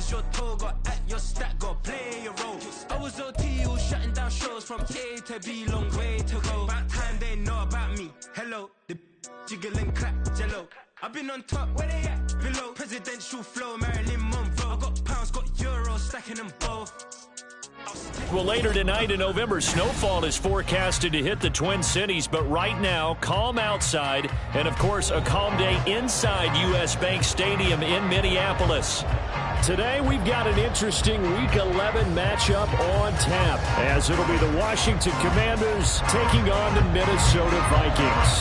was your toga at your stack, got play your role. I was OT, all shutting down shows from A to B, long way to go. About time they know about me. Hello, the jiggle and clap, jello. I've been on top, where they at? Below. Presidential flow, Marilyn Monroe. I got pounds, got euros, stacking them both. Well, later tonight in November, snowfall is forecasted to hit the Twin Cities, but right now, calm outside, and of course, a calm day inside U.S. Bank Stadium in Minneapolis. Today, we've got an interesting Week 11 matchup on tap, as it'll be the Washington Commanders taking on the Minnesota Vikings.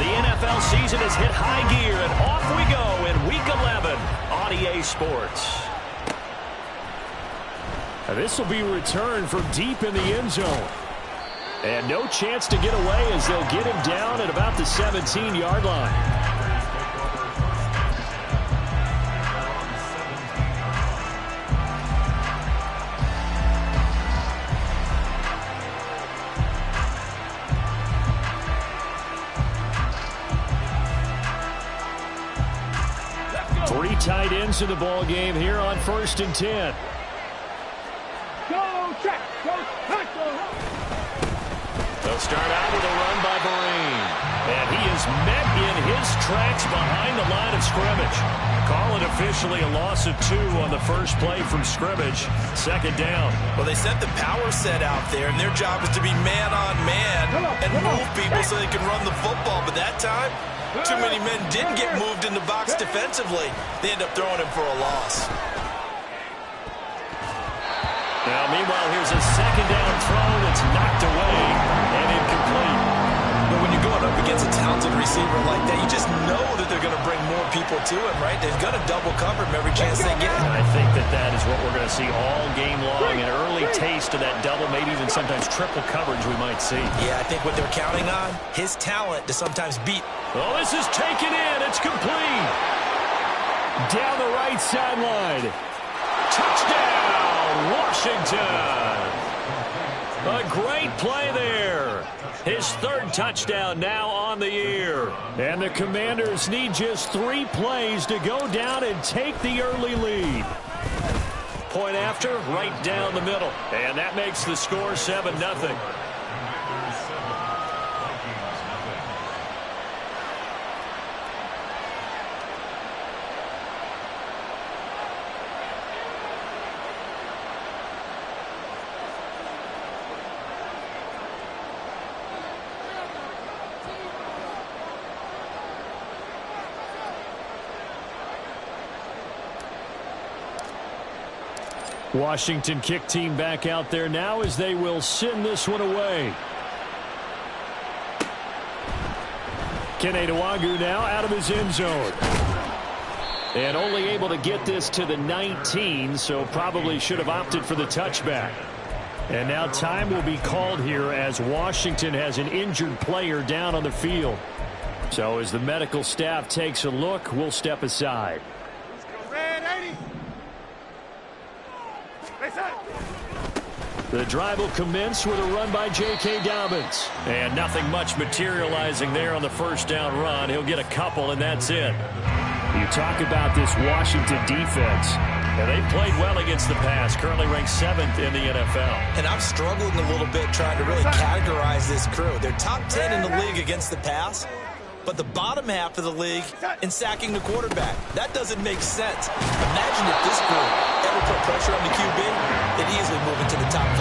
The NFL season has hit high gear, and off we go in Week 11 on EA Sports. This will be returned from deep in the end zone. And no chance to get away as they'll get him down at about the 17-yard line. Three tight ends in the ball game here on 1st and 10. They'll start out with a run by Vereen. And he is met in his tracks behind the line of scrimmage. Call it officially a loss of 2 on the first play from scrimmage. 2nd down. Well, they sent the power set out there, and their job is to be man-on-man and move people so they can run the football. But that time, too many men didn't get moved in the box defensively. They end up throwing him for a loss. Now, meanwhile, here's a 2nd down throw that's knocked away and incomplete. But when you're going up against a talented receiver like that, you just know that they're going to bring more people to him, right? They're going to double cover him every chance they get. And I think that is what we're going to see all game long, an early taste of that double, maybe even sometimes triple coverage we might see. Yeah, I think what they're counting on, his talent to sometimes beat. Oh, this is taken in. It's complete. Down the right sideline. Touchdown, Washington. A great play there. His 3rd touchdown now on the year. And the Commanders need just 3 plays to go down and take the early lead. Point after, right down the middle. And that makes the score 7-0. Washington kick team back out there now as they will send this one away. Kene Nwangwu now out of his end zone. And only able to get this to the 19, so probably should have opted for the touchback. And now time will be called here as Washington has an injured player down on the field. So as the medical staff takes a look, we'll step aside. The drive will commence with a run by J.K. Dobbins. And nothing much materializing there on the 1st down run. He'll get a couple, and that's it. You talk about this Washington defense. And they've played well against the pass, currently ranked 7th in the NFL. And I'm struggling a little bit trying to really categorize this crew. They're top 10 in the league against the pass, but the bottom half of the league in sacking the quarterback. That doesn't make sense. Imagine if this group ever put pressure on the QB, they'd easily move into the top 5.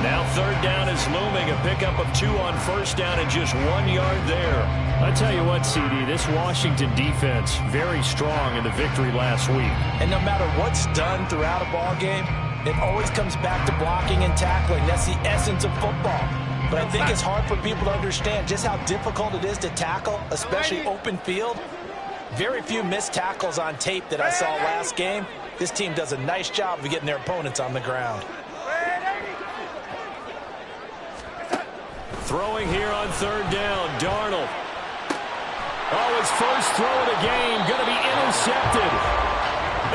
Now 3rd down is looming, a pickup of 2 on 1st down and just 1 yard there. I tell you what, CD, this Washington defense, very strong in the victory last week. And no matter what's done throughout a ball game, it always comes back to blocking and tackling. That's the essence of football. But I think it's hard for people to understand just how difficult it is to tackle, especially open field. Very few missed tackles on tape that I saw last game. This team does a nice job of getting their opponents on the ground. Throwing here on 3rd down, Darnold. Oh, his first throw of the game going to be intercepted.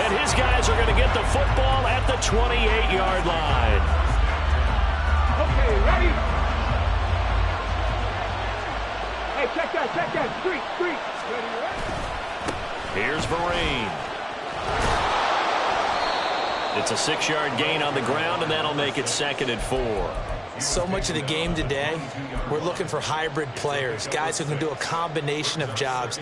And his guys are going to get the football at the 28-yard line. Okay, ready? Hey, check that. Street. Ready, Here's Vereen. It's a 6-yard gain on the ground, and that'll make it 2nd and 4. So much of the game today, we're looking for hybrid players, guys who can do a combination of jobs.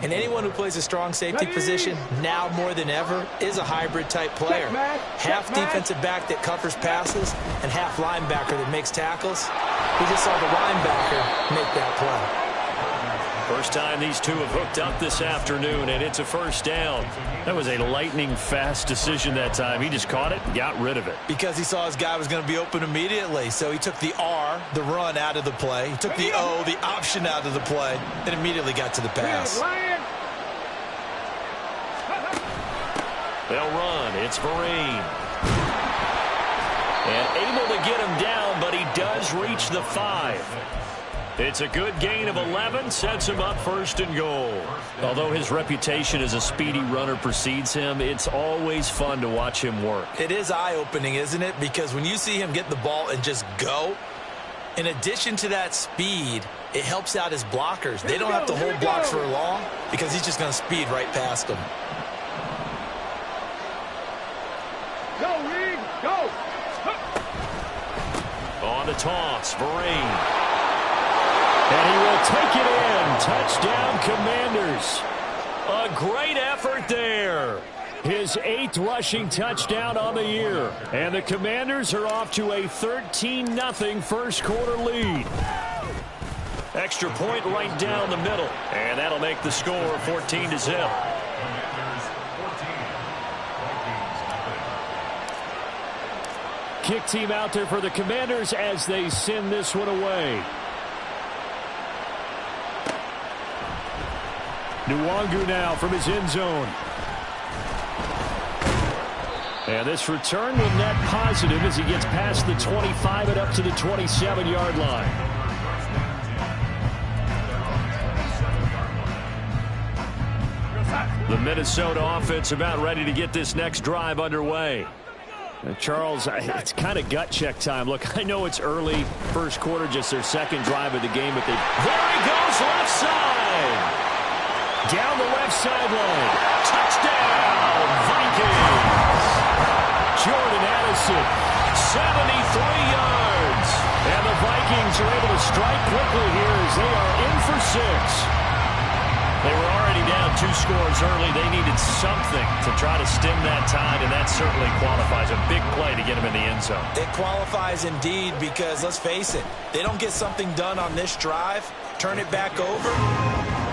And anyone who plays a strong safety position, now more than ever, is a hybrid-type player. Half defensive back that covers passes and half linebacker that makes tackles. We just saw the linebacker make that play. First time these two have hooked up this afternoon, and it's a first down. That was a lightning-fast decision that time. He just caught it and got rid of it. Because he saw his guy was going to be open immediately. So he took the R, the run, out of the play. He took the O, the option, out of the play, and immediately got to the pass. They'll run. It's Vereen. And able to get him down, but he does reach the 5. It's a good gain of 11, sets him up 1st and goal. Although his reputation as a speedy runner precedes him, it's always fun to watch him work. It is eye-opening, isn't it? Because when you see him get the ball and just go, in addition to that speed, it helps out his blockers. They don't have to hold blocks for long because he's just going to speed right past them. Go, Reed, go! On the toss, Vereen. And he will take it in. Touchdown, Commanders. A great effort there. His 8th rushing touchdown on the year. And the Commanders are off to a 13-0 first quarter lead. Extra point right down the middle. And that'll make the score 14-0. Kick team out there for the Commanders as they send this one away. Nwangu now from his end zone. And this return will net positive as he gets past the 25 and up to the 27-yard line. The Minnesota offense about ready to get this next drive underway. And Charles, it's kind of gut check time. Look, I know it's early, first quarter, just their 2nd drive of the game, but there he goes, left side. Down the left sideline. Touchdown, Vikings. Jordan Addison, 73 yards. And the Vikings are able to strike quickly here as they are in for 6. They were already down 2 scores early. They needed something to try to stem that tide, and that certainly qualifies. A big play to get them in the end zone. It qualifies indeed because, let's face it, they don't get something done on this drive, turn it back over,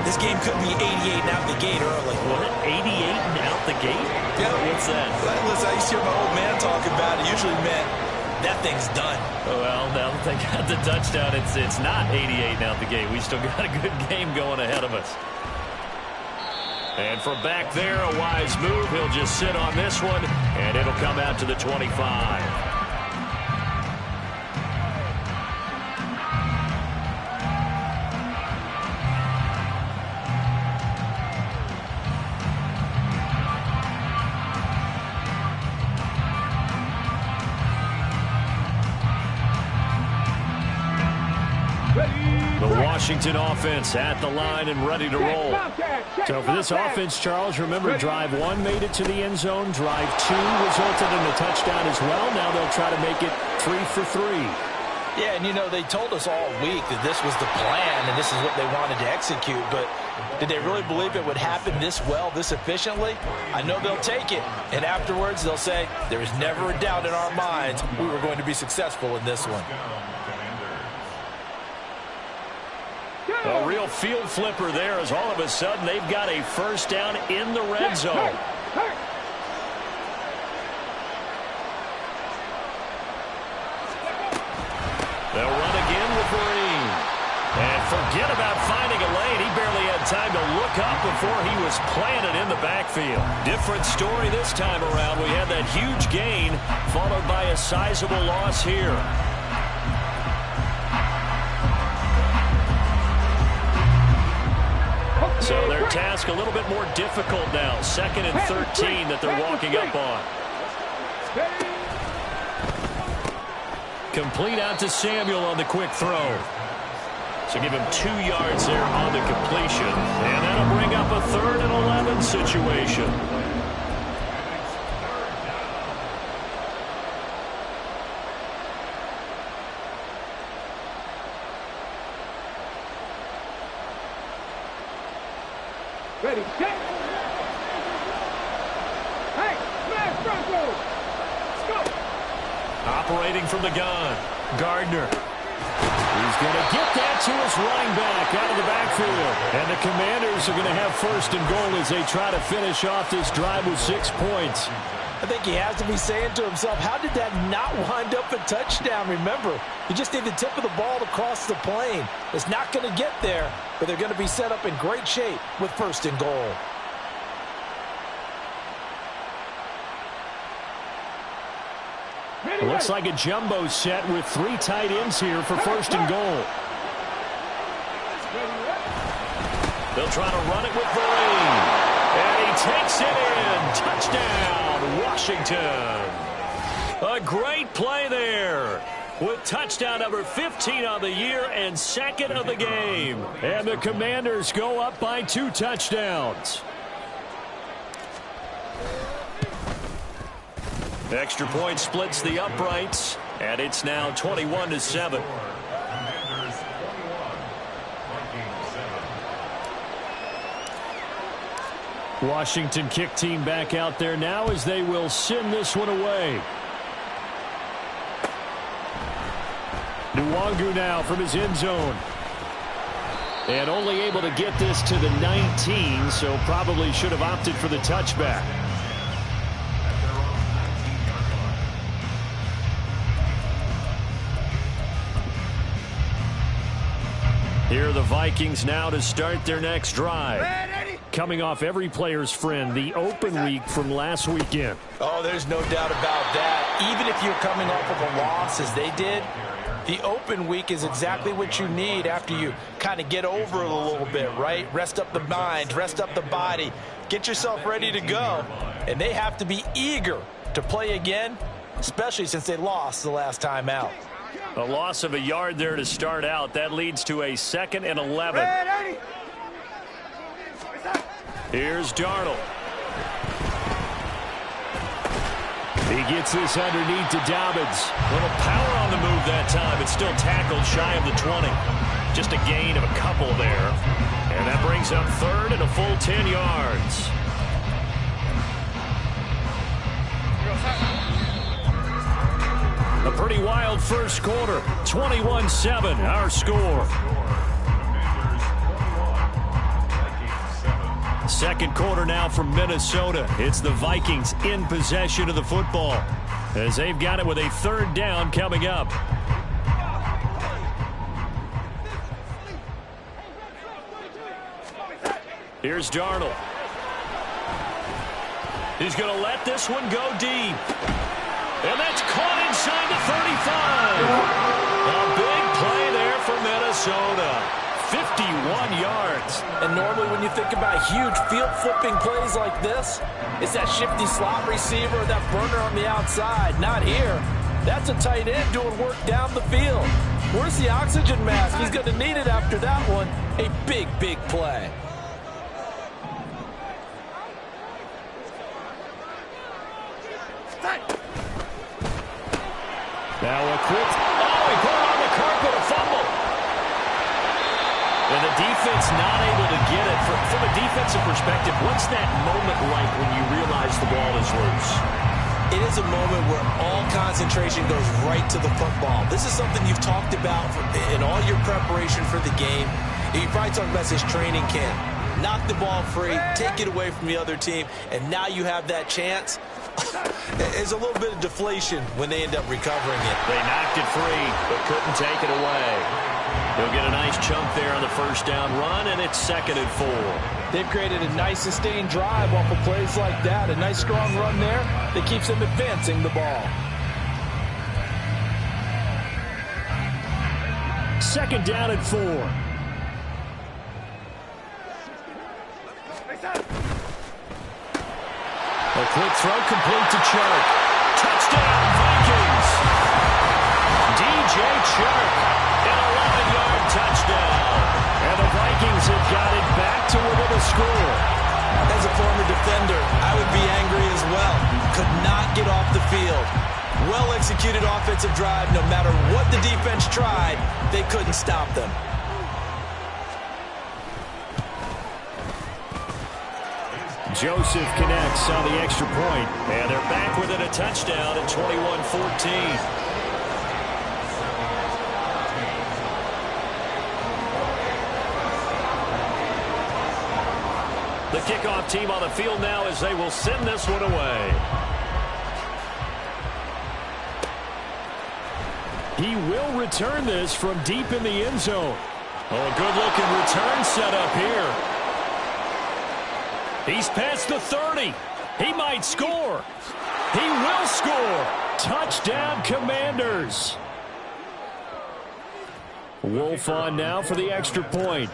this game could be 88 and out the gate early. What? 88 and out the gate? Yeah. What's that? Listen, I used to hear my old man talk about it. It usually meant that thing's done. Well, now that they got the touchdown, it's not 88 and out the gate. We still got a good game going ahead of us. And from back there, a wise move. He'll just sit on this one, and it'll come out to the 25. Washington offense at the line and ready to roll. So for this offense, Charles, remember drive 1 made it to the end zone. Drive 2 resulted in a touchdown as well. Now they'll try to make it 3 for 3. Yeah, and you know, they told us all week that this was the plan and this is what they wanted to execute, but did they really believe it would happen this well, this efficiently? I know they'll take it, and afterwards they'll say, there was never a doubt in our minds we were going to be successful in this one. A real field flipper there as all of a sudden they've got a first down in the red zone. They'll run again with Vereen. And forget about finding a lane. He barely had time to look up before he was planted in the backfield. Different story this time around. We had that huge gain followed by a sizable loss here. So their task a little bit more difficult now. 2nd and 13 that they're walking up on. Complete out to Samuel on the quick throw. So give him 2 yards there on the completion. And that'll bring up a 3rd and 11 situation. Ready, set. Hey, smash front row. Let's go. Operating from the gun, Gardner. He's going to get that to his running back out of the backfield. And the Commanders are going to have first and goal as they try to finish off this drive with 6 points. I think he has to be saying to himself, how did that not wind up a touchdown? Remember, you just need the tip of the ball to cross the plane. It's not going to get there, but they're going to be set up in great shape with first and goal. It looks like a jumbo set with 3 tight ends here for first and goal. They'll try to run it with Vereen. And he takes it in. Touchdown, Washington. A great play there with touchdown number 15 on the year and second of the game. And the Commanders go up by 2 touchdowns. Extra point splits the uprights, and it's now 21-7. Washington kick team back out there now as they will send this one away. Nwangu now from his end zone. And only able to get this to the 19, so probably should have opted for the touchback. Here are the Vikings now to start their next drive. Coming off every player's friend, the open week from last weekend. Oh, there's no doubt about that. Even if you're coming off of a loss as they did, the open week is exactly what you need after you kind of get over it a little bit, right? Rest up the mind, rest up the body, get yourself ready to go. And they have to be eager to play again, especially since they lost the last time out. A loss of a yard there to start out. That leads to a 2nd and 11. Here's Darnold. He gets this underneath to Dobbins. A little power on the move that time. It's still tackled shy of the 20. Just a gain of a couple there. And that brings up 3rd and a full 10 yards. A pretty wild first quarter. 21-7, our score. Second quarter now from Minnesota. It's the Vikings in possession of the football as they've got it with a 3rd down coming up. Here's Darnold. He's going to let this one go deep. And that's caught inside the 35. A big play there for Minnesota. 51 yards. And normally when you think about huge field-flipping plays like this, it's that shifty slot receiver, that burner on the outside. Not here. That's a tight end doing work down the field. Where's the oxygen mask? He's going to need it after that one. A big, big play. Now a quick, he put it on the carpet, a fumble. And the defense not able to get it. From a defensive perspective, what's that moment like when you realize the ball is loose? It is a moment where all concentration goes right to the football. This is something you've talked about in all your preparation for the game. You probably talked about this training camp. Knock the ball free, take it away from the other team, and now you have that chance. There's a little bit of deflation when they end up recovering it. They knocked it free, but couldn't take it away. They'll get a nice chunk there on the first down run, and it's 2nd and 4. They've created a nice sustained drive off of plays like that. A nice strong run there that keeps them advancing the ball. 2nd down and 4. A quick throw complete to Chark. Touchdown, Vikings! DJ Chark, an 11-yard touchdown. And the Vikings have got it back to within a score. As a former defender, I would be angry as well. Could not get off the field. Well-executed offensive drive. No matter what the defense tried, they couldn't stop them. Joseph connects on the extra point. And they're back within a touchdown at 21-14. The kickoff team on the field now as they will send this one away. He will return this from deep in the end zone. Oh, good-looking return set up here. He's past the 30. He might score. He will score. Touchdown, Commanders. Wolf on now for the extra point.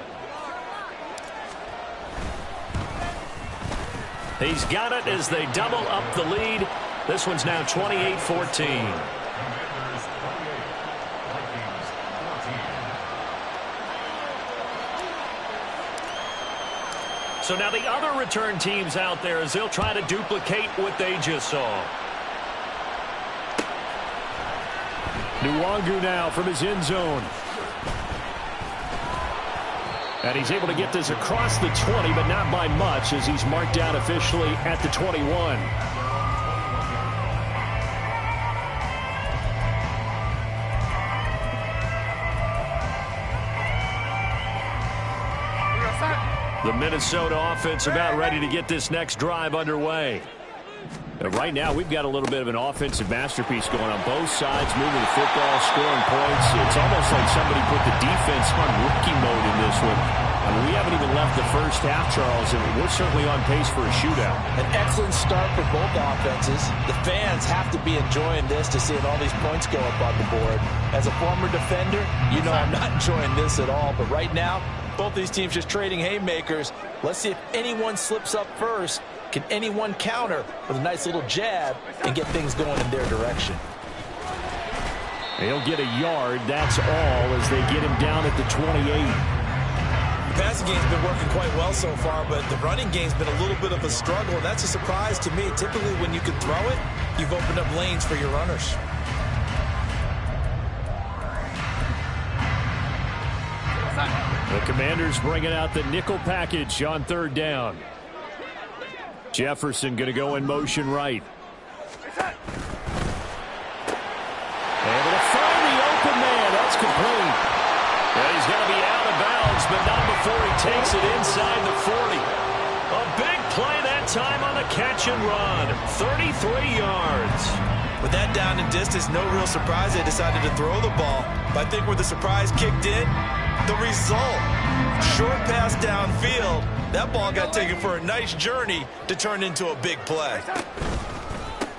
He's got it as they double up the lead. This one's now 28-14. So now the other return teams out there as they'll try to duplicate what they just saw. Nwangu now from his end zone. And he's able to get this across the 20, but not by much as he's marked down officially at the 21. The Minnesota offense about ready to get this next drive underway. Right now, we've got a little bit of an offensive masterpiece going on both sides, moving the football, scoring points. It's almost like somebody put the defense on rookie mode in this one. I mean, we haven't even left the first half, Charles, and we're certainly on pace for a shootout. An excellent start for both offenses. The fans have to be enjoying this to see all these points go up on the board. As a former defender, you know I'm not enjoying this at all, but right now, both these teams just trading haymakers. Let's see if anyone slips up first. Can anyone counter with a nice little jab and get things going in their direction? He'll get a yard, that's all, as they get him down at the 28. The passing game's been working quite well so far, but the running game's been a little bit of a struggle. That's a surprise to me. Typically, when you can throw it, you've opened up lanes for your runners. The Commanders bringing out the nickel package on third down. Jefferson going to go in motion right. Able to find the open man. That's complete. And he's going to be out of bounds, but not before he takes it inside the 40. A big play that time on the catch and run. 33 yards. With that down and distance, no real surprise they decided to throw the ball. But I think where the surprise kicked in, the result. Short pass downfield. That ball got taken for a nice journey to turn into a big play.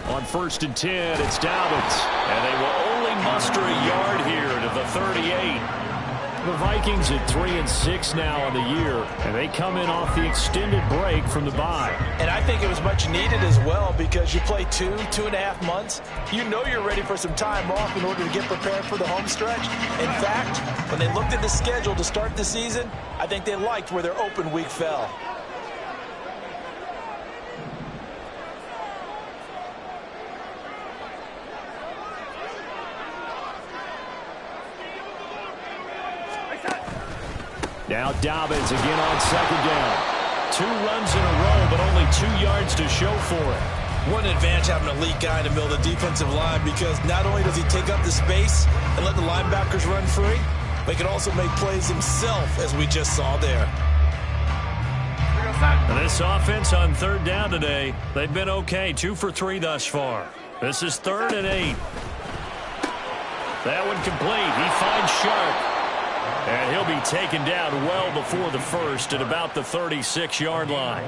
On 1st and 10, it's Dobbins. And they will only muster a yard here to the 38. The Vikings at 3-6 now on the year, and they come in off the extended break from the bye. And I think it was much needed as well because you play 2.5 months. You know you're ready for some time off in order to get prepared for the home stretch. In fact, when they looked at the schedule to start the season, I think they liked where their open week fell. Now Dobbins again on second down. 2 runs in a row, but only 2 yards to show for it. What an advantage having an elite guy in the middle of the defensive line because not only does he take up the space and let the linebackers run free, but he can also make plays himself, as we just saw there. This offense on third down today, they've been okay. 2 for 3 thus far. This is 3rd and 8. That one complete. He finds Sharp. And he'll be taken down well before the first at about the 36-yard line.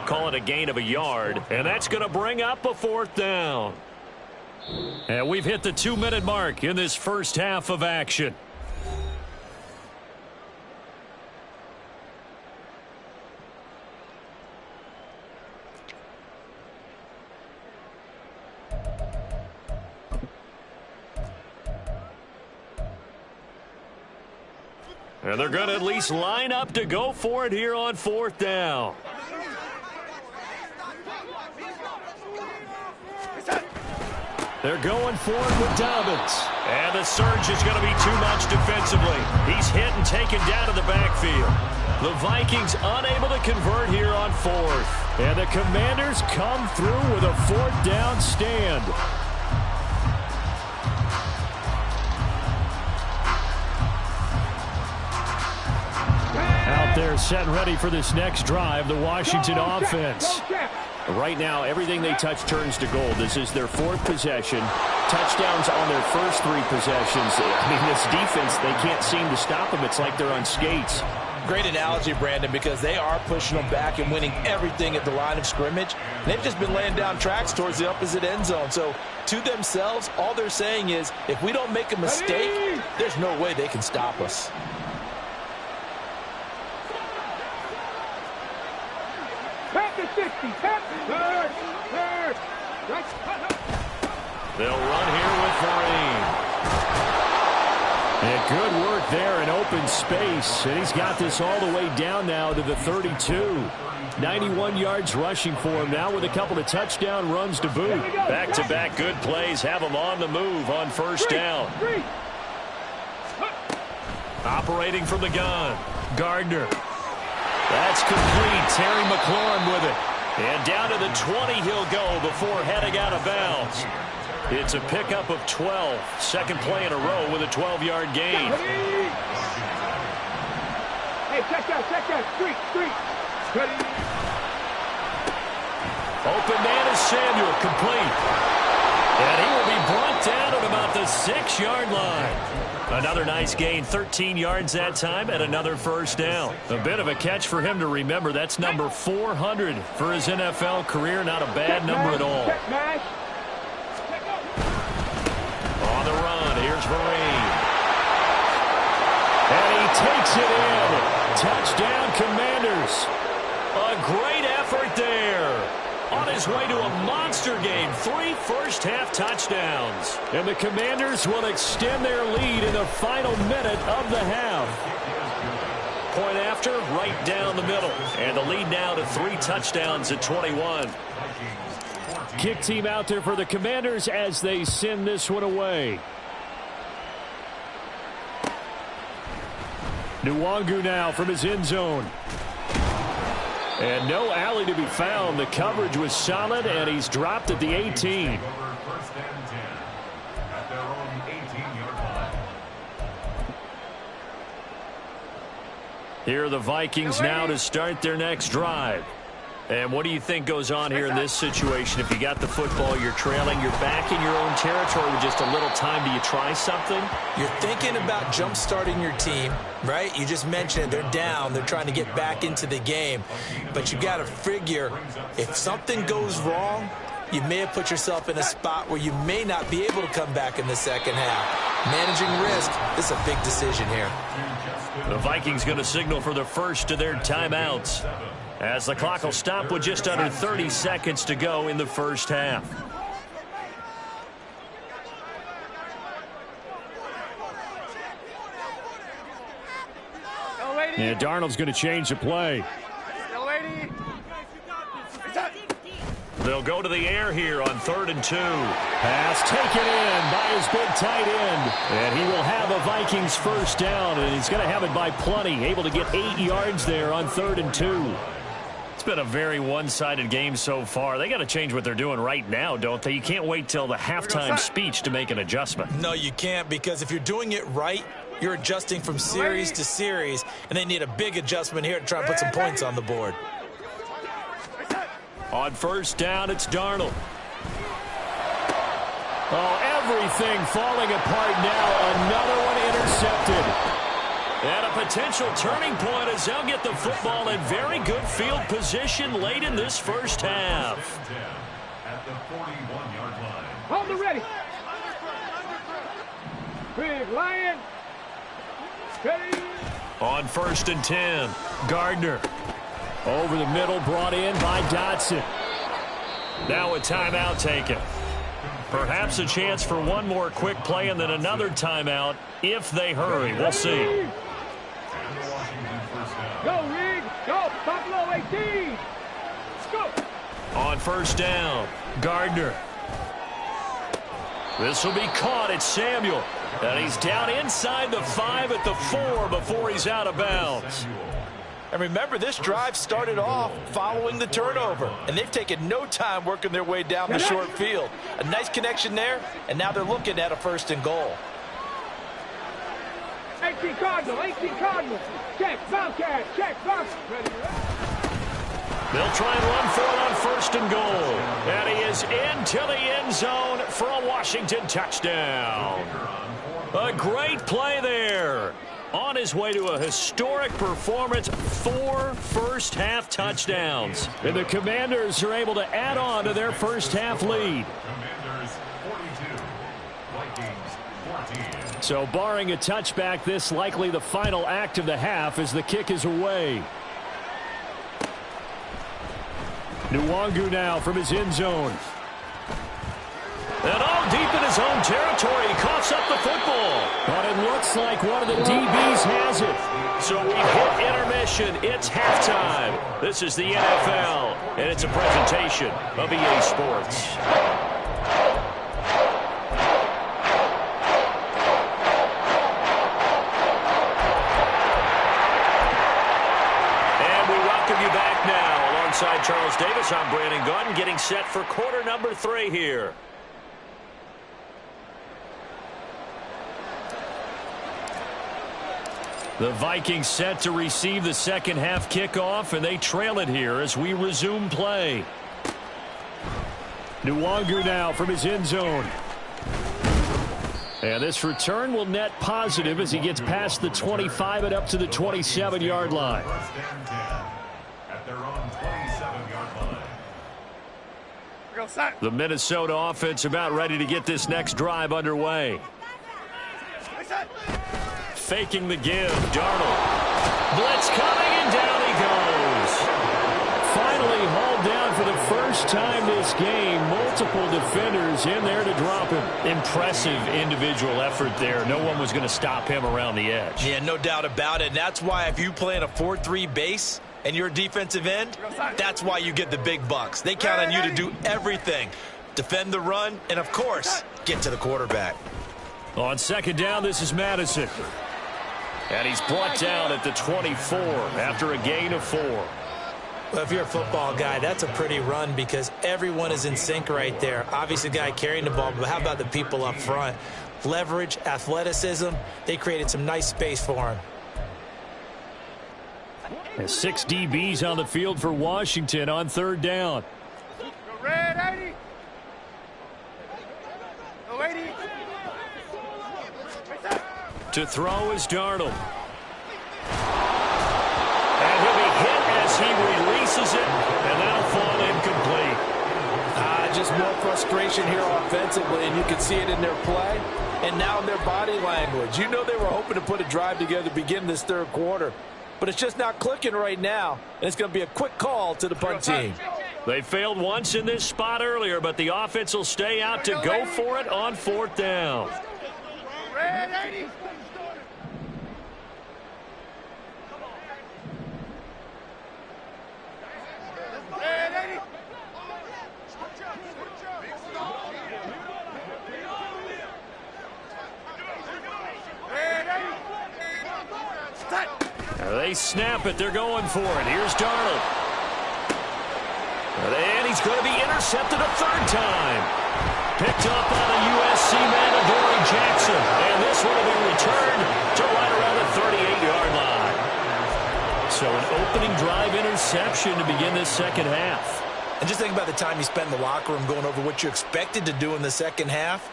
Call it a gain of a yard, and that's going to bring up a 4th down. And we've hit the 2-minute mark in this first half of action. And they're going to at least line up to go for it here on 4th down. They're going for it with Dobbins. And the surge is going to be too much defensively. He's hit and taken down to the backfield. The Vikings unable to convert here on fourth. And the Commanders come through with a fourth down stand. Out there set and ready for this next drive, the Washington offense. Right now, everything they touch turns to gold. This is their fourth possession. Touchdowns on their first three possessions. I mean, this defense, they can't seem to stop them. It's like they're on skates. Great analogy, Brandon, because they are pushing them back and winning everything at the line of scrimmage. They've just been laying down tracks towards the opposite end zone. So, to themselves, all they're saying is, if we don't make a mistake, there's no way they can stop us. They'll run here with Vereen. And good work there in open space. And he's got this all the way down now to the 32. 91 yards rushing for him now with a couple of touchdown runs to boot. Back-to-back good plays have him on the move on first down. Operating from the gun. Gardner. That's complete. Terry McLaurin with it. And down to the 20 he'll go before heading out of bounds. It's a pickup of 12. Second play in a row with a 12-yard gain. Hey, check that. Street. Open man is Samuel, complete. And he will be brought down at about the 6-yard line. Another nice gain, 13 yards that time, and another first down. A bit of a catch for him to remember. That's number 400 for his NFL career. Not a bad number at all. On the run, here's Vereen. And he takes it in. Touchdown, Commanders. A great effort there. On his way to a monster game, 3 first-half touchdowns. And the Commanders will extend their lead in the final minute of the half. Point after, right down the middle. And the lead now to 3 touchdowns at 21. Kick team out there for the Commanders as they send this one away. Nwangu now from his end zone. And no alley to be found. The coverage was solid, and he's dropped at the 18. Here are the Vikings now to start their next drive. And what do you think goes on here in this situation? If you got the football, you're trailing, you're back in your own territory with just a little time. Do you try something? You're thinking about jump-starting your team, right? You just mentioned it. They're down. They're trying to get back into the game. But you got to figure if something goes wrong, you may have put yourself in a spot where you may not be able to come back in the second half. Managing risk, this is a big decision here. The Vikings going to signal for the first of their timeouts, as the clock will stop with just under 30 seconds to go in the first half. And Darnold's going to change the play. They'll go to the air here on 3rd and 2. Pass taken in by his big tight end. And he will have a Vikings first down, and he's going to have it by plenty. Able to get 8 yards there on 3rd and 2. It's been a very one-sided game so far. They got to change what they're doing right now, don't they? You can't wait till the halftime speech to make an adjustment. No, you can't, because if you're doing it right, you're adjusting from series to series, and they need a big adjustment here to try and put some points on the board. On first down, it's Darnold. Oh, everything falling apart now. Another one intercepted. And a potential turning point as they'll get the football in very good field position late in this first half. At the 41-yard line. Hold it ready. Big Lion. Ready. On 1st and 10, Gardner. Over the middle, brought in by Dotson. Now a timeout taken. Perhaps a chance for one more quick play and then another timeout if they hurry. We'll see. Go, Rig. Go. Buffalo 18. Go. On first down, Gardner. This will be caught. It's Samuel. And he's down inside the 5 at the 4 before he's out of bounds. And remember, this drive started off following the turnover, and they've taken no time working their way down the short field. A nice connection there, and now they're looking at a 1st and goal. 18 Cardinal, 18 Cardinal. Check, Bobcat, check, Bobcat. Ready. They'll try and run for it on 1st and goal. And he is into the end zone for a Washington touchdown. A great play there. On his way to a historic performance, 4 first-half touchdowns. And the Commanders are able to add on to their first-half lead. So barring a touchback, this likely the final act of the half as the kick is away. Nwangu now from his end zone. And all deep in his own territory, he coughs up the football. But it looks like one of the DBs has it. So we hit intermission. It's halftime. This is the NFL, and it's a presentation of EA Sports. And we welcome you back now. Alongside Charles Davis, I'm Brandon Gaudin, getting set for quarter number 3 here. The Vikings set to receive the second half kickoff, and they trail it here as we resume play. Nwangu now from his end zone. And this return will net positive as he gets past the 25 and up to the 27-yard line. At their own 27-yard line. The Minnesota offense about ready to get this next drive underway. Faking the give, Darnold. Blitz coming, and down he goes. Finally hauled down for the first time this game. Multiple defenders in there to drop him. Impressive individual effort there. No one was going to stop him around the edge. Yeah, no doubt about it. And that's why if you play in a 4-3 base and you're a defensive end, that's why you get the big bucks. They count on you to do everything. Defend the run, and of course, get to the quarterback. On second down, this is Madison. And he's brought down at the 24 after a gain of 4. Well, if you're a football guy, that's a pretty run because everyone is in sync right there. Obviously, the guy carrying the ball, but how about the people up front? Leverage, athleticism, they created some nice space for him. And 6 DBs on the field for Washington on third down. Red 80. Go 80. To throw is Darnold. And he'll be hit as he releases it, and that'll fall incomplete. Just more frustration here offensively, and you can see it in their play and now in their body language. You know they were hoping to put a drive together to begin this third quarter, but it's just not clicking right now, and it's going to be a quick call to the punt team. They failed once in this spot earlier, but the offense will stay out to go for it on fourth down. Red 80. They snap it. They're going for it. Here's Darnold. And he's going to be intercepted a third time. Picked up on a USC man, Adoree Jackson. And this one will be returned to right around the 38-yard line. So an opening drive interception to begin this second half. And just think about the time you spent in the locker room going over what you expected to do in the second half.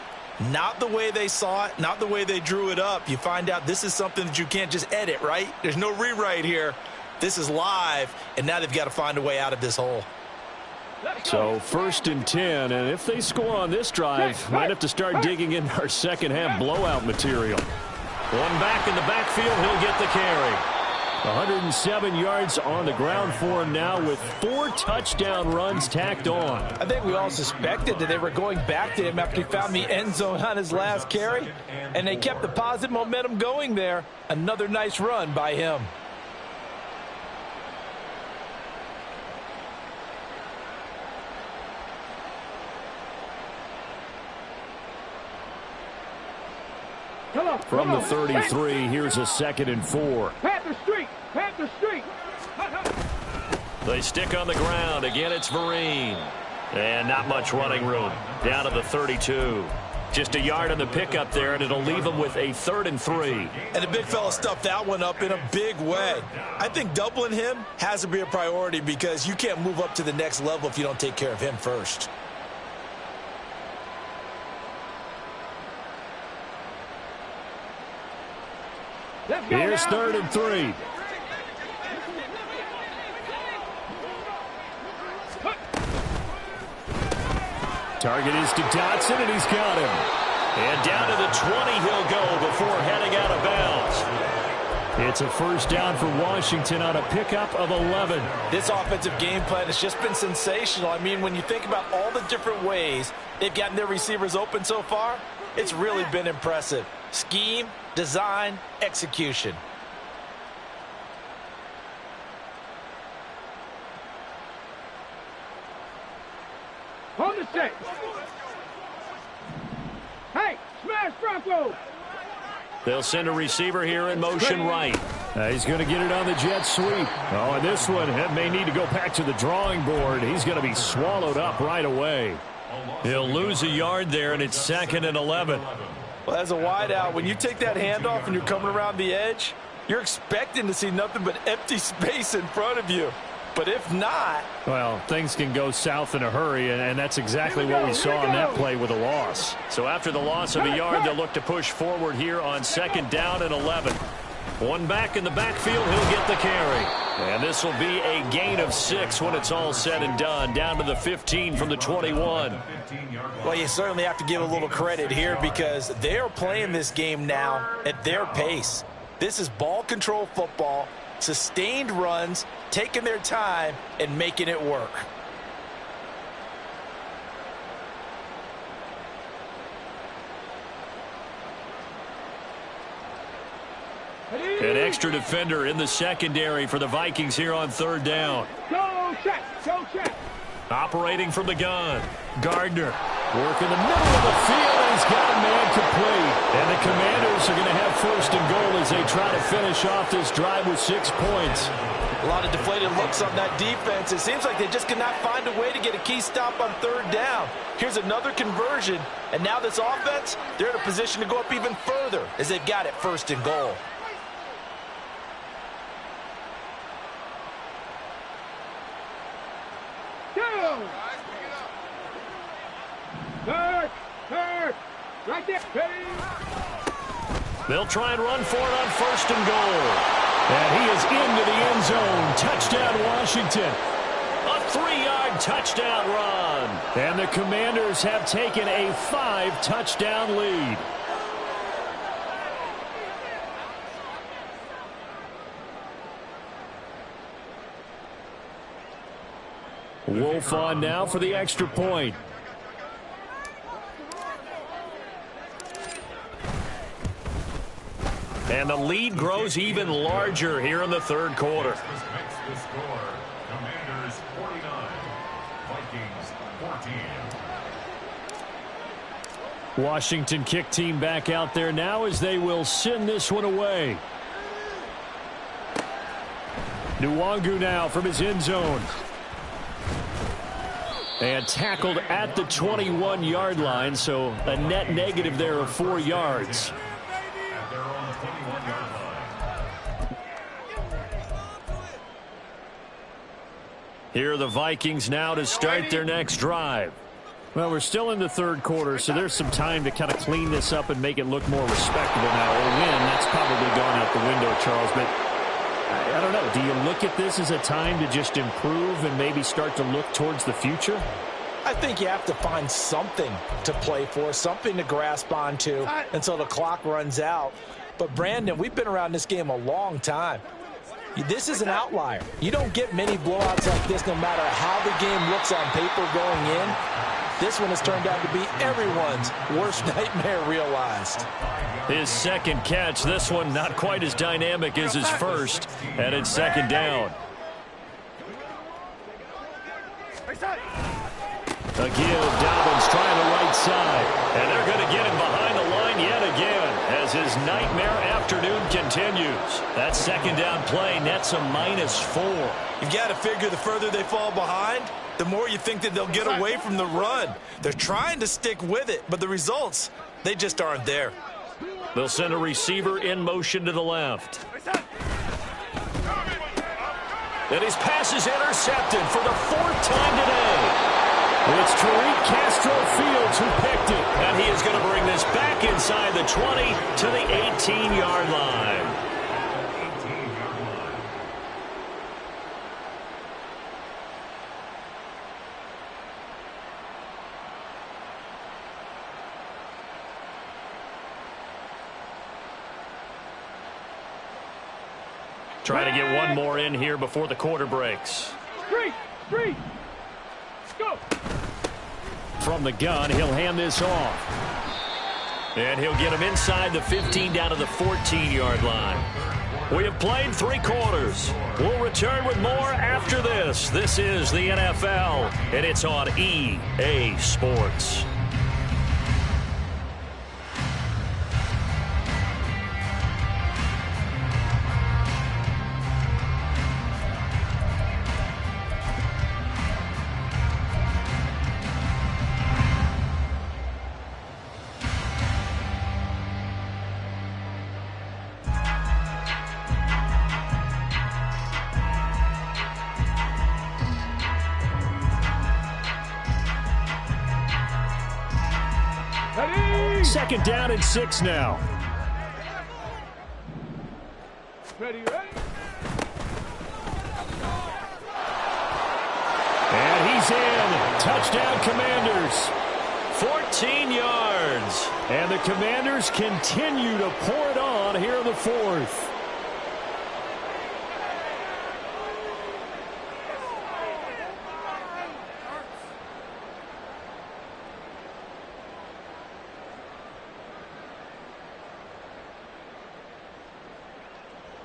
Not the way they saw it, not the way they drew it up. You find out this is something that you can't just edit, right? There's no rewrite here. This is live, and now they've got to find a way out of this hole. So 1st and 10, and if they score on this drive, might have to start digging in our second half blowout material. One back in the backfield, he'll get the carry. 107 yards on the ground for him now with 4 touchdown runs tacked on. I think we all suspected that they were going back to him after he found the end zone on his last carry, and they kept the positive momentum going there. Another nice run by him. From the 33, here's a 2nd and 4. Panther Street. Panther Street. They stick on the ground. Again, it's Vereen. And not much running room. Down to the 32. Just a yard on the pickup there, and it'll leave them with a 3rd and 3. And the big fella stuffed that one up in a big way. I think doubling him has to be a priority because you can't move up to the next level if you don't take care of him first. Here's 3rd and 3. Target is to Dotson, and he's got him. And down to the 20 he'll go before heading out of bounds. It's a first down for Washington on a pickup of 11. This offensive game plan has just been sensational. I mean, when you think about all the different ways they've gotten their receivers open so far, it's really been impressive. Scheme, design, execution. Hold the set. Hey, smash Bronco. They'll send a receiver here in motion right. He's going to get it on the jet sweep. Oh, and this one may need to go back to the drawing board. He's going to be swallowed up right away. He'll lose a yard there, and it's 2nd and 11. Well, as a wideout, when you take that handoff and you're coming around the edge, you're expecting to see nothing but empty space in front of you. But if not... Well, things can go south in a hurry, and that's exactly what we saw on that play with a loss. So after the loss of a yard, they'll look to push forward here on 2nd down and 11. One back in the backfield, he'll get the carry. And this will be a gain of 6 when it's all said and done, down to the 15 from the 21. Well, you certainly have to give a little credit here because they're playing this game now at their pace. This is ball control football, sustained runs, taking their time, and making it work. An extra defender in the secondary for the Vikings here on 3rd down. Go check, go check. Operating from the gun. Gardner working the middle of the field, and he's got a man complete. And the Commanders are going to have 1st and goal as they try to finish off this drive with 6 points. A lot of deflated looks on that defense. It seems like they just cannot find a way to get a key stop on 3rd down. Here's another conversion, and now this offense, they're in a position to go up even further as they've got it 1st and goal. Go! Third, right there. They'll try and run for it on 1st and goal. And he is into the end zone. Touchdown, Washington. A 3-yard touchdown run. And the Commanders have taken a 5-touchdown lead. Wolf on now for the extra point. And the lead grows even larger here in the 3rd quarter. This makes the score Commanders 49, Vikings 14. Washington kick team back out there now as they will send this one away. Nwangu now from his end zone. And tackled at the 21-yard line, so a net negative there of 4 yards. At their own 21-yard line. Here are the Vikings now to start their next drive. Well, we're still in the 3rd quarter, so there's some time to kind of clean this up and make it look more respectable now. A win, that's probably gone out the window, Charles, but I don't know. Do you look at this as a time to just improve and maybe start to look towards the future? I think you have to find something to play for, something to grasp onto until the clock runs out. But, Brandon, we've been around this game a long time. This is an outlier. You don't get many blowouts like this no matter how the game looks on paper going in. This one has turned out to be everyone's worst nightmare realized. His 2nd catch, this one not quite as dynamic as his first, and it's 2nd down. A give, Dobbins trying the right side, and they're going to get him behind the line yet again as his nightmare afternoon continues. That second down play nets a -4. You've got to figure the further they fall behind, the more you think that they'll get away from the run. They're trying to stick with it, but the results, they just aren't there. They'll send a receiver in motion to the left. And his pass is intercepted for the 4th time today. It's Tariq Castro Fields who picked it. And he is going to bring this back inside the 20 to the 18-yard line. Trying to get one more in here before the quarter breaks. Street, go. From the gun, he'll hand this off. And he'll get him inside the 15 down to the 14-yard line. We have played 3 quarters. We'll return with more after this. This is the NFL, and it's on EA Sports. Second down and 6 now. Ready. And he's in. Touchdown, Commanders. 14 yards. And the Commanders continue to pour it on here in the 4th.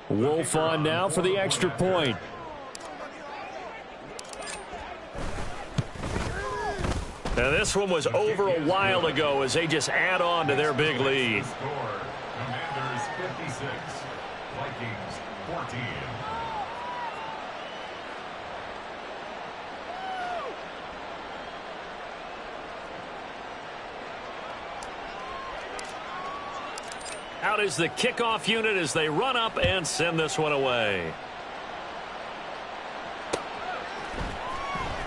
Wolf on now for the extra point. Now this one was over a while ago as they just add on to their big lead. Commanders 56, Vikings 14. Out is the kickoff unit as they run up and send this one away.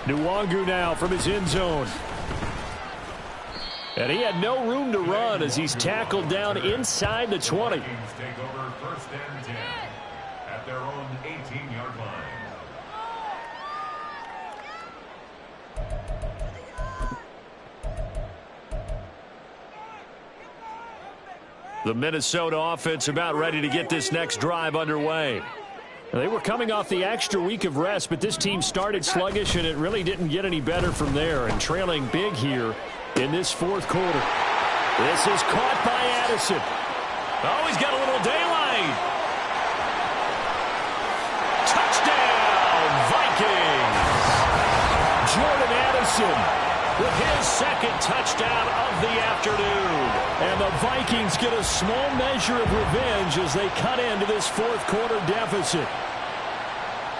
Nwangu now from his end zone. And he had no room to run as he's tackled down inside the 20. Vikings take over 1st and 10 at their own 18-yard line. The Minnesota offense about ready to get this next drive underway. They were coming off the extra week of rest, but this team started sluggish, and it really didn't get any better from there, and trailing big here in this 4th quarter. This is caught by Addison. Oh, he's got a little daylight. Touchdown, Vikings. Jordan Addison with his 2nd touchdown of the afternoon. And the Vikings get a small measure of revenge as they cut into this 4th quarter deficit.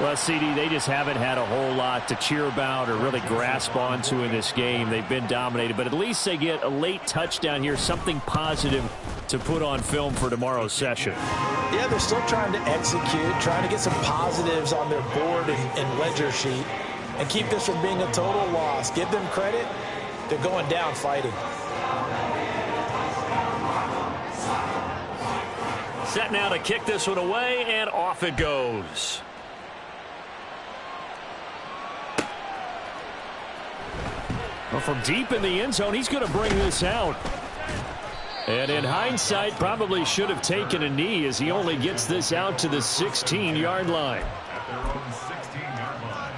Well, CD, they just haven't had a whole lot to cheer about or really grasp onto in this game. They've been dominated, but at least they get a late touchdown here, something positive to put on film for tomorrow's session. Yeah, they're still trying to execute, trying to get some positives on their board and ledger sheet, and keep this from being a total loss. Give them credit. They're going down fighting. Set now to kick this one away, and off it goes. Well, from deep in the end zone, he's going to bring this out. And in hindsight, probably should have taken a knee as he only gets this out to the 16-yard line. At their own 16-yard line.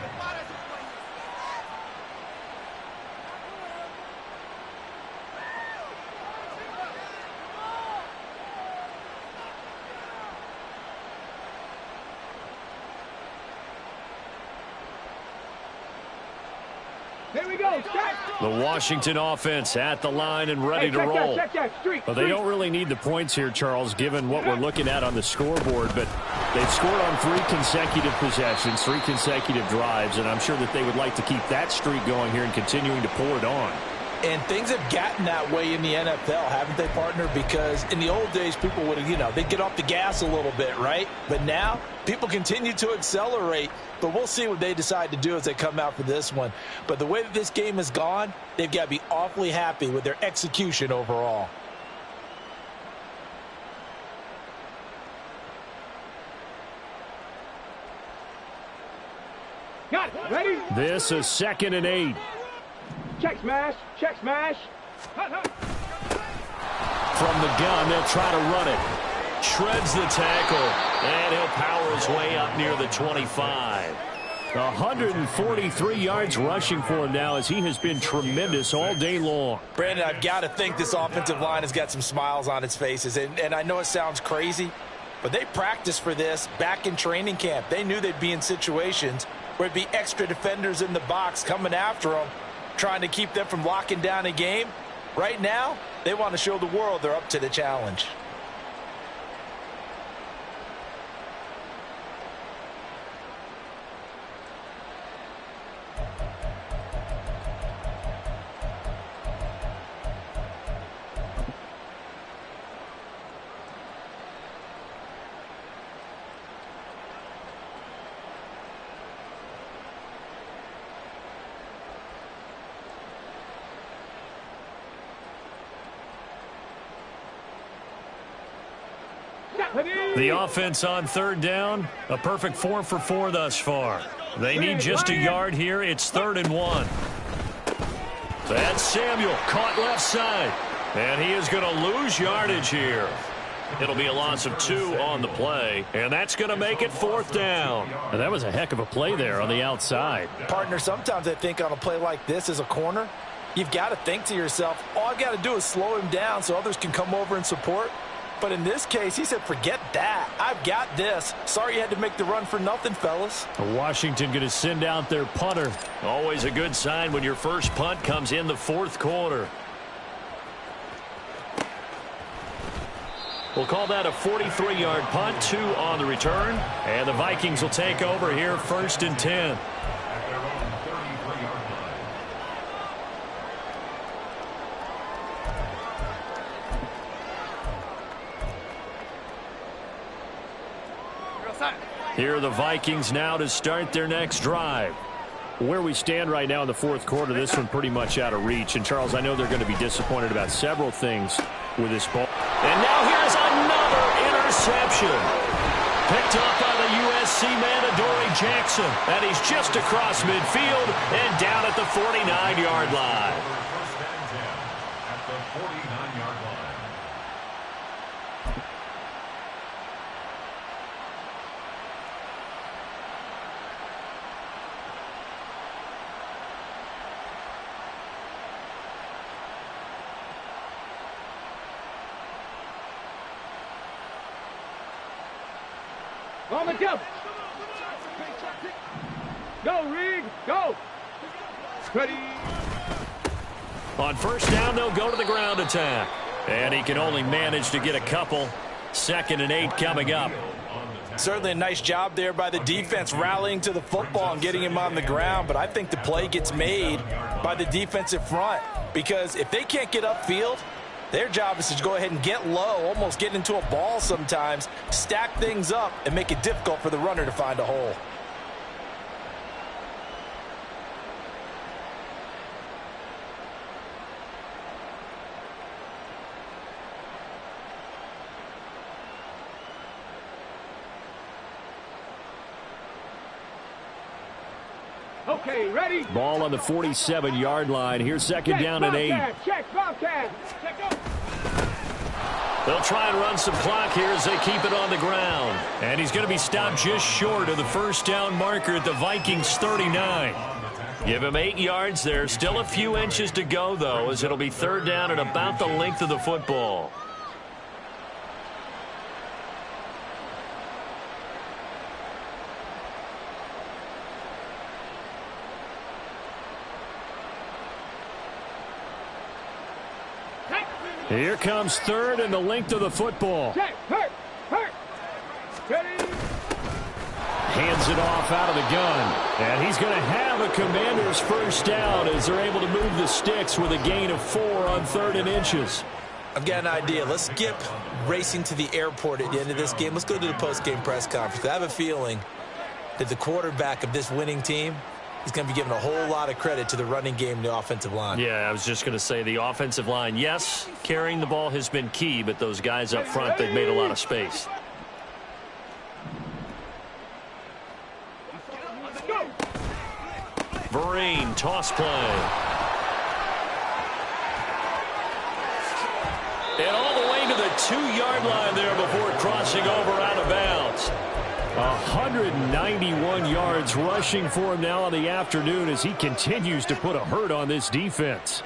Here we go. Check. The Washington offense at the line and ready to roll. Check that. Street. Well, they don't really need the points here, Charles, given what we're looking at on the scoreboard, but they've scored on 3 consecutive possessions, 3 consecutive drives, and I'm sure that they would like to keep that streak going here and continuing to pour it on. And things have gotten that way in the NFL, haven't they, partner? Because in the old days, people would have, they'd get off the gas a little bit, right? But now, people continue to accelerate. But we'll see what they decide to do as they come out for this one. But the way that this game has gone, they've got to be awfully happy with their execution overall. Got it. Ready? This is 2nd and 8. Check smash. Check smash. From the gun, they'll try to run it. Shreds the tackle, and he'll power his way up near the 25. 143 yards rushing for him now as he has been tremendous all day long. Brandon, I've got to think this offensive line has got some smiles on its faces. And I know it sounds crazy, but they practiced for this back in training camp. They knew they'd be in situations where it'd be extra defenders in the box coming after them, trying to keep them from locking down a game. Right now, they want to show the world they're up to the challenge. The offense on 3rd down, a perfect 4 for 4 thus far. They need just a yard here. It's 3rd and 1. That's Samuel caught left side, and he is going to lose yardage here. It'll be a loss of 2 on the play, and that's going to make it 4th down. And that was a heck of a play there on the outside. Partner, sometimes I think on a play like this as a corner, you've got to think to yourself, all I've got to do is slow him down so others can come over and support. But in this case, he said, forget that. I've got this. Sorry you had to make the run for nothing, fellas. Washington going to send out their punter. Always a good sign when your first punt comes in the 4th quarter. We'll call that a 43-yard punt, 2 on the return. And the Vikings will take over here 1st and 10. Here are the Vikings now to start their next drive. Where we stand right now in the 4th quarter, this one pretty much out of reach. And, Charles, I know they're going to be disappointed about several things with this ball. And now here's another interception. Picked up by the USC man, Adoree Jackson. And he's just across midfield and down at the 49-yard line. At the 49-yard line. On the jump. Go, Reed. Go. Ready. On 1st down, they'll go to the ground attack. And he can only manage to get a couple. 2nd and 8 coming up. Certainly a nice job there by the defense rallying to the football and getting him on the ground. But I think the play gets made by the defensive front. Because if they can't get upfield, their job is to go ahead and get low, almost get into a ball sometimes, stack things up, and make it difficult for the runner to find a hole. Okay, ready? Ball on the 47-yard line. Here's 2nd down and 8. Check, Bobcat. Check up. They'll try and run some clock here as they keep it on the ground. And he's going to be stopped just short of the 1st down marker at the Vikings 39. Give him 8 yards there. Still a few inches to go, though, as it'll be 3rd down at about the length of the football. Here comes third and the length of the football. Check. Hurt. Ready. Hands it off out of the gun. And he's going to have a Commanders first down as they're able to move the sticks with a gain of 4 on 3rd and inches. I've got an idea. Let's skip racing to the airport at the end of this game. Let's go to the post-game press conference. I have a feeling that the quarterback of this winning team is going to be giving a whole lot of credit to the running game and the offensive line. Yeah, I was just going to say the offensive line, yes, carrying the ball has been key, but those guys up front, they've made a lot of space. Vereen, toss play. And all the way to the 2-yard line there before crossing over out of bounds. 191 yards rushing for him now in the afternoon as he continues to put a hurt on this defense.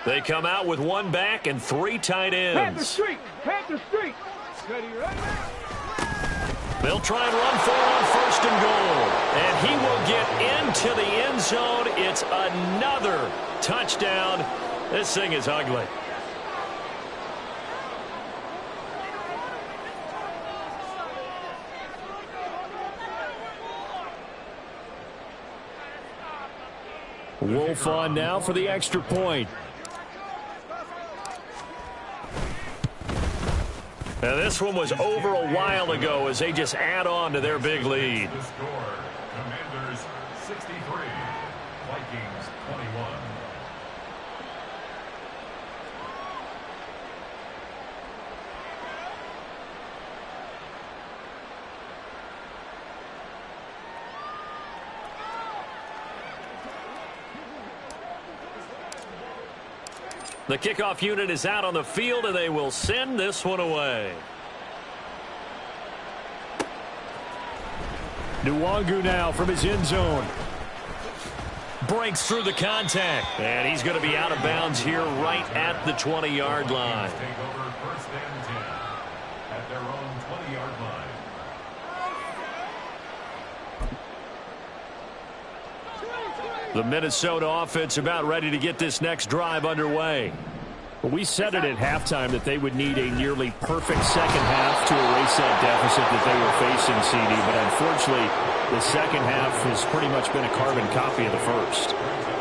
They come out with 1 back and 3 tight ends. Panther Street. Ready, right? They'll try and run for on 1st and goal. And he will get into the end zone. It's another touchdown. This thing is ugly. Wolf on now for the extra point. Now this one was over a while ago as they just add on to their big lead. The score, Commanders 63, Vikings 21. The kickoff unit is out on the field, and they will send this one away. Nwangu now from his end zone. Breaks through the contact. And he's going to be out of bounds here right at the 20-yard line. Take over 1st and 10 at their own 20-yard line. The Minnesota offense about ready to get this next drive underway. We said it at halftime that they would need a nearly perfect second half to erase that deficit that they were facing, CD. But unfortunately, the second half has pretty much been a carbon copy of the first.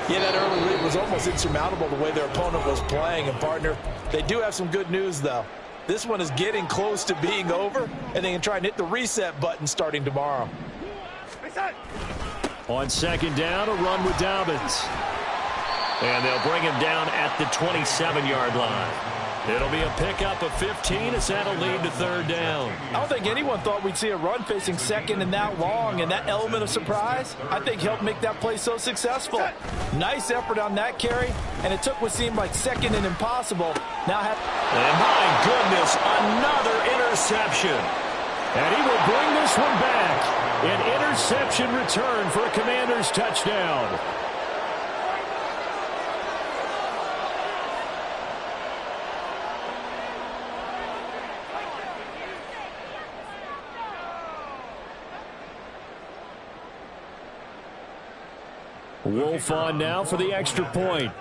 Yeah, that early lead was almost insurmountable the way their opponent was playing. And, partner, they do have some good news, though. This one is getting close to being over, and they can try and hit the reset button starting tomorrow. On 2nd down, a run with Dobbins. And they'll bring him down at the 27-yard line. It'll be a pickup of 15 as that'll lead to 3rd down. I don't think anyone thought we'd see a run facing second and that long, and that element of surprise, I think, helped make that play so successful. Nice effort on that carry, and it took what seemed like second and impossible. And my goodness, another interception. And he will bring this one back. An interception return for a Commanders touchdown. Wolf on now for the extra point.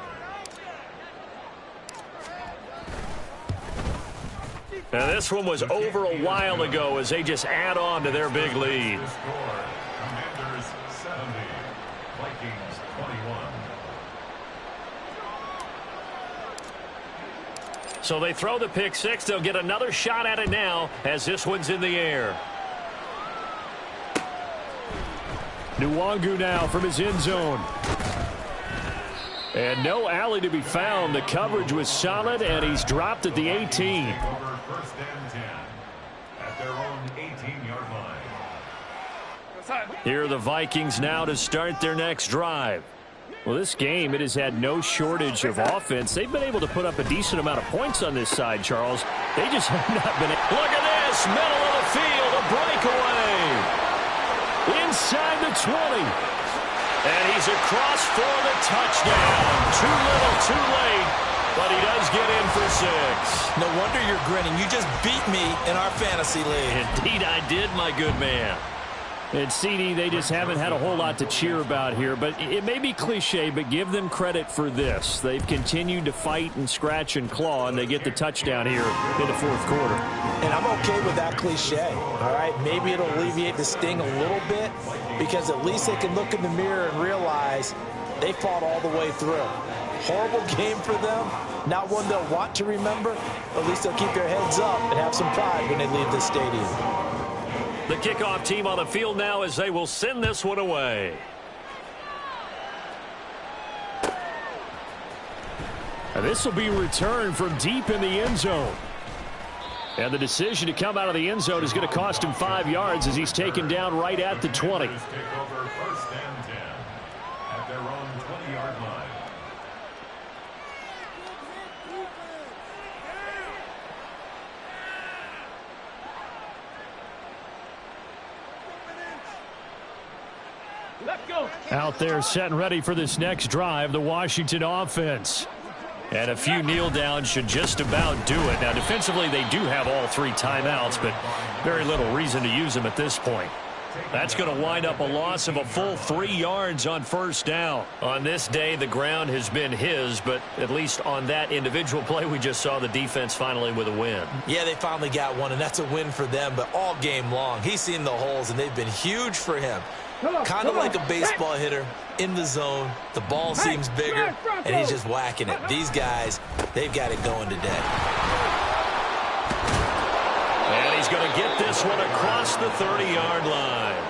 Now this one was over a while ago as they just add on to their big lead. The score, Commanders 70, Vikings 21. So they throw the pick six. They'll get another shot at it now as this one's in the air. Nwangu now from his end zone. And no alley to be found. The coverage was solid, and he's dropped at the 18. Take over 1st and 10 at their own 18-yard line. Here are the Vikings now to start their next drive. Well, this game, it has had no shortage of offense. They've been able to put up a decent amount of points on this side, Charles. They just have not been. Look at this, middle of the field, a breakaway. Inside the 20. And he's across for the touchdown. Too little, too late. But he does get in for 6. No wonder you're grinning. You just beat me in our fantasy league. Indeed I did, my good man. And CD, they just haven't had a whole lot to cheer about here. But it may be cliche, but give them credit for this. They've continued to fight and scratch and claw, and they get the touchdown here in the fourth quarter. And I'm okay with that cliche, all right? Maybe it'll alleviate the sting a little bit because at least they can look in the mirror and realize they fought all the way through. Horrible game for them, not one they'll want to remember. At least they'll keep their heads up and have some pride when they leave the stadium. The kickoff team on the field now as they will send this one away. And this will be returned from deep in the end zone. And the decision to come out of the end zone is going to cost him 5 yards as he's taken down right at the 20. Take over 1st and 10 at their own 20-yard line. Let's go. Out there setting ready for this next drive, the Washington offense. And a few kneel downs should just about do it. Now, defensively, they do have all 3 timeouts, but very little reason to use them at this point. That's going to wind up a loss of a full 3 yards on 1st down. On this day, the ground has been his, but at least on that individual play, we just saw the defense finally with a win. Yeah, they finally got one, and that's a win for them, but all game long, he's seen the holes, and they've been huge for him. Kind of like a baseball hitter in the zone. The ball seems bigger, and he's just whacking it. These guys, they've got it going today. And he's going to get this one across the 30-yard line.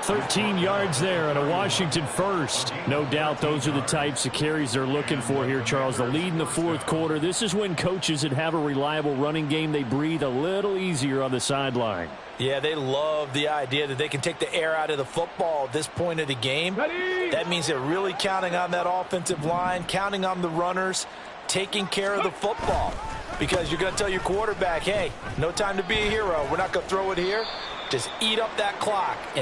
13 yards there and a Washington first. No doubt those are the types of carries they're looking for here, Charles. The lead in the fourth quarter. This is when coaches that have a reliable running game, they breathe a little easier on the sideline. Yeah, they love the idea that they can take the air out of the football at this point of the game. That means they're really counting on that offensive line, counting on the runners, taking care of the football. Because you're going to tell your quarterback, hey, no time to be a hero. We're not going to throw it here. Just eat up that clock. And if